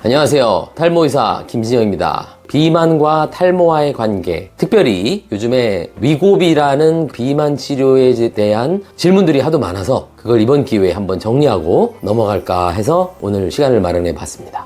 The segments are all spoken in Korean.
안녕하세요. 탈모의사 김진영입니다. 비만과 탈모와의 관계, 특별히 요즘에 위고비라는 비만 치료에 대한 질문들이 하도 많아서 그걸 이번 기회에 한번 정리하고 넘어갈까 해서 오늘 시간을 마련해 봤습니다.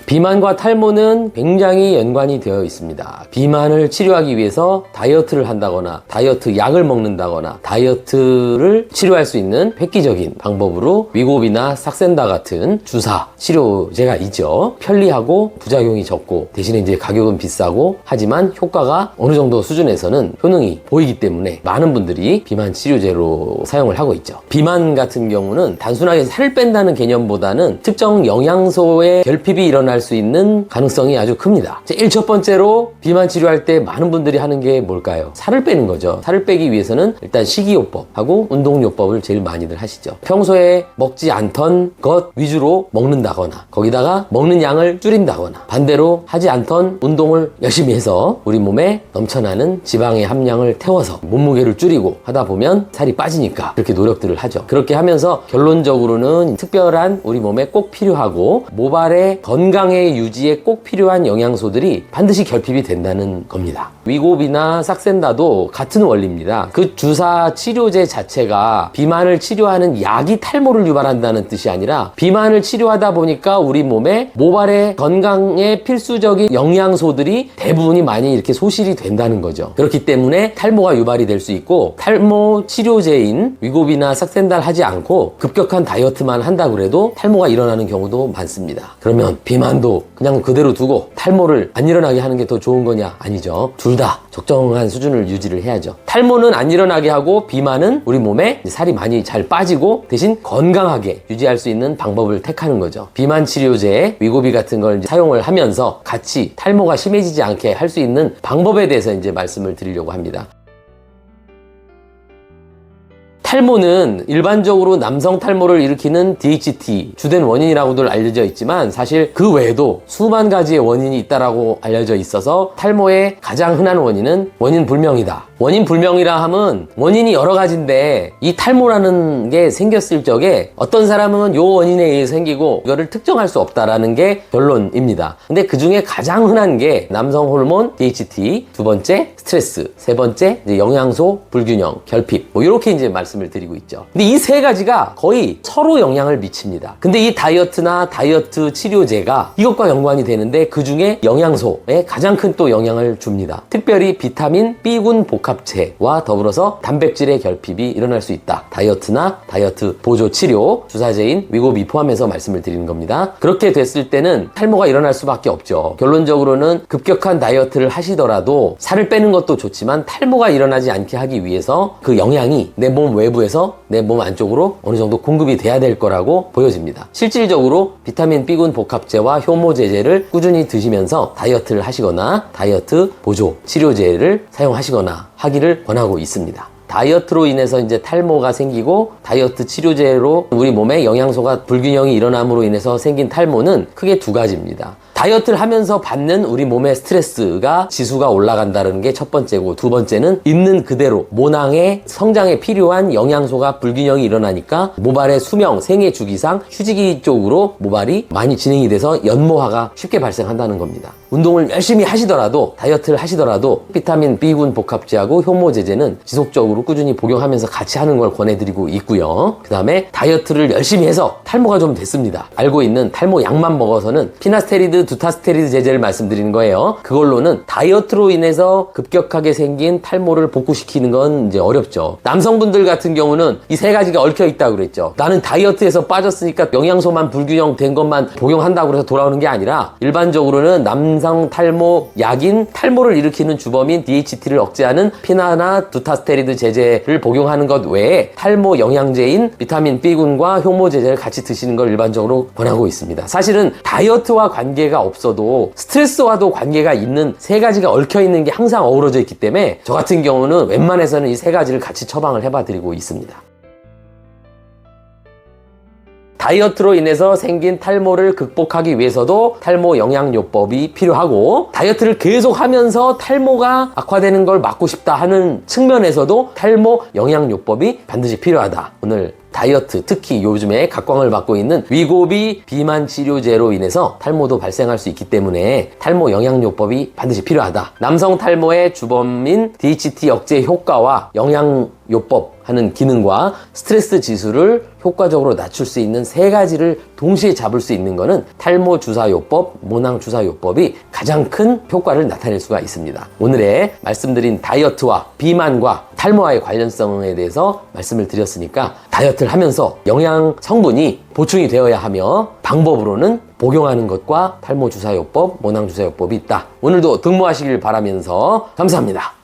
비만과 탈모는 굉장히 연관이 되어 있습니다. 비만을 치료하기 위해서 다이어트를 한다거나 다이어트 약을 먹는다거나 다이어트를 치료할 수 있는 획기적인 방법으로 위고비나 삭센다 같은 주사 치료제가 있죠. 편리하고 부작용이 적고 대신에 이제 가격은 비싸고 하지만 효과가 어느 정도 수준에서는 효능이 보이기 때문에 많은 분들이 비만 치료제로 사용을 하고 있죠. 비만 같은 경우는 단순하게 살을 뺀다는 개념보다는 특정 영양소의 결핍이 일어날 수 있는 가능성이 아주 큽니다. 제일 첫 번째로 비만 치료할 때 많은 분들이 하는 게 뭘까요? 살을 빼는 거죠. 살을 빼기 위해서는 일단 식이요법하고 운동요법을 제일 많이들 하시죠. 평소에 먹지 않던 것 위주로 먹는다거나 거기다가 먹는 양을 줄인다거나 반대로 하지 않던 운동을 열심히 해서 우리 몸에 넘쳐나는 지방의 함량을 태워서 몸무게를 줄이고 하다 보면 살이 빠지니까 그렇게 노력들을 하죠. 그렇게 하면서 결론적으로는 특별한 우리 몸에 꼭 필요하고 모발의 건강 유지에 꼭 필요한 영양소들이 반드시 결핍이 된다는 겁니다. 위고비나 삭센다도 같은 원리입니다. 그 주사 치료제 자체가 비만을 치료하는 약이 탈모를 유발한다는 뜻이 아니라 비만을 치료하다 보니까 우리 몸에 모발의 건강에 필수적인 영양소들이 대부분이 많이 이렇게 소실이 된다는 거죠. 그렇기 때문에 탈모가 유발이 될 수 있고 탈모 치료제인 위고비나 삭센다를 하지 않고 급격한 다이어트만 한다고 해도 탈모가 일어나는 경우도 많습니다. 그러면 비만도 그냥 그대로 두고 탈모를 안 일어나게 하는 게 더 좋은 거냐? 아니죠. 둘 다 적정한 수준을 유지를 해야죠. 탈모는 안 일어나게 하고 비만은 우리 몸에 살이 많이 잘 빠지고 대신 건강하게 유지할 수 있는 방법을 택하는 거죠. 비만 치료제, 위고비 같은 걸 사용을 하면서 같이 탈모가 심해지지 않게 할 수 있는 방법에 대해서 이제 말씀을 드리려고 합니다. 탈모는 일반적으로 남성 탈모를 일으키는 DHT 주된 원인이라고들 알려져 있지만 사실 그 외에도 수만 가지의 원인이 있다라고 알려져 있어서 탈모의 가장 흔한 원인은 원인 불명이다. 원인 불명이라 함은 원인이 여러 가지인데 이 탈모라는 게 생겼을 적에 어떤 사람은 요 원인에 의해 생기고 이거를 특정할 수 없다라는 게 결론입니다. 근데 그 중에 가장 흔한 게 남성 호르몬 DHT, 두 번째 스트레스, 세 번째 이제 영양소 불균형, 결핍 이렇게 이제 말씀을 드리고 있죠. 근데 이 세 가지가 거의 서로 영향을 미칩니다. 근데 이 다이어트나 다이어트 치료제가 이것과 연관이 되는데 그 중에 영양소에 가장 큰 또 영향을 줍니다. 특별히 비타민 B군 복합체와 더불어서 단백질의 결핍이 일어날 수 있다. 다이어트나 다이어트 보조 치료 주사제인 위고비 포함해서 말씀을 드리는 겁니다. 그렇게 됐을 때는 탈모가 일어날 수밖에 없죠. 결론적으로는 급격한 다이어트를 하시더라도 살을 빼는 것도 좋지만 탈모가 일어나지 않게 하기 위해서 그 영양이 내 몸 외부에서 내 몸 안쪽으로 어느 정도 공급이 돼야 될 거라고 보여집니다. 실질적으로 비타민 B군 복합제와 효모제제를 꾸준히 드시면서 다이어트를 하시거나 다이어트 보조 치료제를 사용하시거나 하기를 권하고 있습니다. 다이어트로 인해서 이제 탈모가 생기고 다이어트 치료제로 우리 몸에 영양소가 불균형이 일어남으로 인해서 생긴 탈모는 크게 두 가지입니다. 다이어트를 하면서 받는 우리 몸의 스트레스가 지수가 올라간다는 게 첫 번째고 두 번째는 있는 그대로 모낭의 성장에 필요한 영양소가 불균형이 일어나니까 모발의 수명, 생애 주기상 휴지기 쪽으로 모발이 많이 진행이 돼서 연모화가 쉽게 발생한다는 겁니다. 운동을 열심히 하시더라도 다이어트를 하시더라도 비타민 B군 복합제하고 효모제제는 지속적으로 꾸준히 복용하면서 같이 하는 걸 권해드리고 있고요. 그 다음에 다이어트를 열심히 해서 탈모가 좀 됐습니다. 알고 있는 탈모 약만 먹어서는 피나스테리드, 두타스테리드 제제를 말씀드리는 거예요. 그걸로는 다이어트로 인해서 급격하게 생긴 탈모를 복구시키는 건 이제 어렵죠. 남성분들 같은 경우는 이 세 가지가 얽혀 있다고 그랬죠. 나는 다이어트에서 빠졌으니까 영양소만 불균형 된 것만 복용한다고 해서 돌아오는 게 아니라 일반적으로는 남성 탈모 약인 탈모를 일으키는 주범인 DHT를 억제하는 피나나 두타스테리드 제제를 복용하는 것 외에 탈모 영양제인 비타민 B군과 효모제제를 같이 드시는 걸 일반적으로 권하고 있습니다. 사실은 다이어트와 관계가 없어도 스트레스와도 관계가 있는 세 가지가 얽혀 있는 게 항상 어우러져 있기 때문에 저 같은 경우는 웬만해서는 이 세 가지를 같이 처방을 해봐드리고 있습니다. 다이어트로 인해서 생긴 탈모를 극복하기 위해서도 탈모 영양요법이 필요하고 다이어트를 계속 하면서 탈모가 악화되는 걸 막고 싶다 하는 측면에서도 탈모 영양요법이 반드시 필요하다. 오늘 다이어트, 특히 요즘에 각광을 받고 있는 위고비 비만 치료제로 인해서 탈모도 발생할 수 있기 때문에 탈모 영양요법이 반드시 필요하다. 남성 탈모의 주범인 DHT 억제 효과와 영양요법 하는 기능과 스트레스 지수를 효과적으로 낮출 수 있는 세 가지를 동시에 잡을 수 있는 것은 탈모 주사요법, 모낭 주사요법이 가장 큰 효과를 나타낼 수가 있습니다. 오늘의 말씀드린 다이어트와 비만과 탈모와의 관련성에 대해서 말씀을 드렸으니까 다이어트를 하면서 영양 성분이 보충이 되어야 하며 방법으로는 복용하는 것과 탈모 주사요법, 모낭 주사요법이 있다. 오늘도 등모하시길 바라면서 감사합니다.